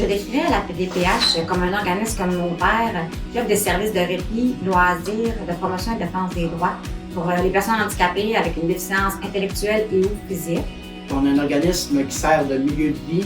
Je décrirais la PDPH comme un organisme communautaire qui offre des services de répit, loisirs, de promotion et de défense des droits pour les personnes handicapées avec une déficience intellectuelle et ou physique. On a un organisme qui sert de milieu de vie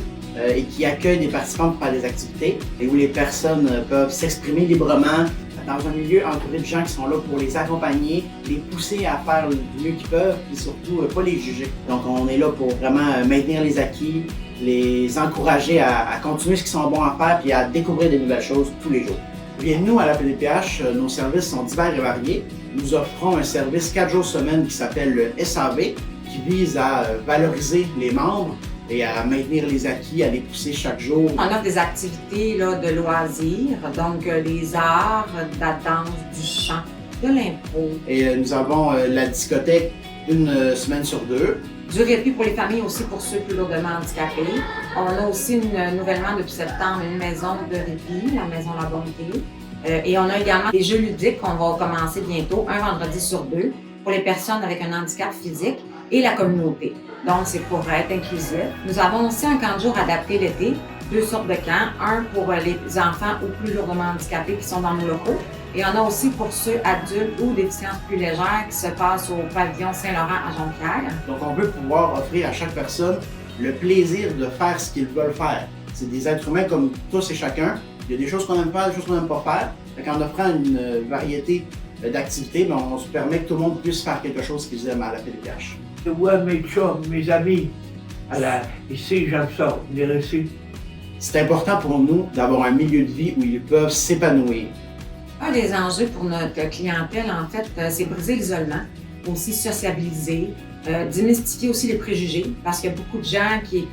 et qui accueille des participants pour faire des activités et où les personnes peuvent s'exprimer librement dans un milieu entouré de gens qui sont là pour les accompagner, les pousser à faire du mieux qu'ils peuvent et surtout pas les juger. Donc on est là pour vraiment maintenir les acquis, les encourager à continuer ce qu'ils sont bons à faire et à découvrir de nouvelles choses tous les jours. Bien, nous, à la PDPH, nos services sont divers et variés. Nous offrons un service 4 jours semaine qui s'appelle le SAV, qui vise à valoriser les membres et à maintenir les acquis, à les pousser chaque jour. On offre des activités là, de loisirs, donc les arts, de la danse, du chant, de l'impro. Et nous avons la discothèque une semaine sur 2. Du répit pour les familles aussi pour ceux plus lourdement handicapés. On a aussi nouvellement depuis septembre une maison de répit, la maison La Bonté. Et on a également des jeux ludiques qu'on va commencer bientôt, un vendredi sur 2, pour les personnes avec un handicap physique et la communauté. Donc, c'est pour être inclusif. Nous avons aussi un camp de jour adapté l'été, 2 sortes de camps. Un pour les enfants ou plus lourdement handicapés qui sont dans nos locaux. Et on a aussi pour ceux adultes ou déficiences plus légères qui se passent au pavillon Saint-Laurent à Jonquière. Donc, on veut pouvoir offrir à chaque personne le plaisir de faire ce qu'ils veulent faire. C'est des êtres humains comme tous et chacun. Il y a des choses qu'on aime faire, des choses qu'on n'aime pas faire. Donc, en offrant une variété d'activités, on se permet que tout le monde puisse faire quelque chose qu'ils aiment à la PDPH. Je vois mes chums, mes amis, ici, j'aime ça, venir ici. C'est important pour nous d'avoir un milieu de vie où ils peuvent s'épanouir. Un des enjeux pour notre clientèle, en fait, c'est briser l'isolement, aussi sociabiliser, démystifier aussi les préjugés, parce qu'il y a beaucoup de gens qui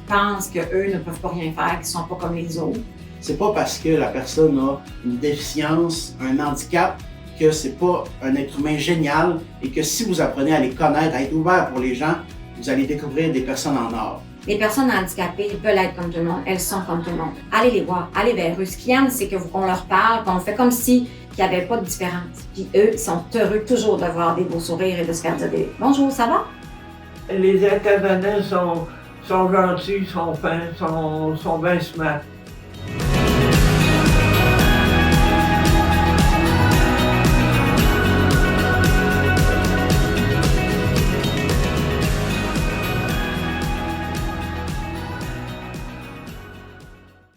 pensent qu'eux ne peuvent pas rien faire, qu'ils ne sont pas comme les autres. C'est pas parce que la personne a une déficience, un handicap, que c'est pas un être humain génial et que si vous apprenez à les connaître, à être ouvert pour les gens, vous allez découvrir des personnes en or. Les personnes handicapées veulent être comme tout le monde, elles sont comme tout le monde. Allez les voir, allez vers eux. Ce qu'ils aiment, c'est qu'on leur parle, qu'on fait comme si qu'il n'y avait pas de différence. Puis eux, ils sont heureux toujours de voir des beaux sourires et de se faire dire « Bonjour, ça va? » Les intervenants sont gentils, sont fins, sont bien smart.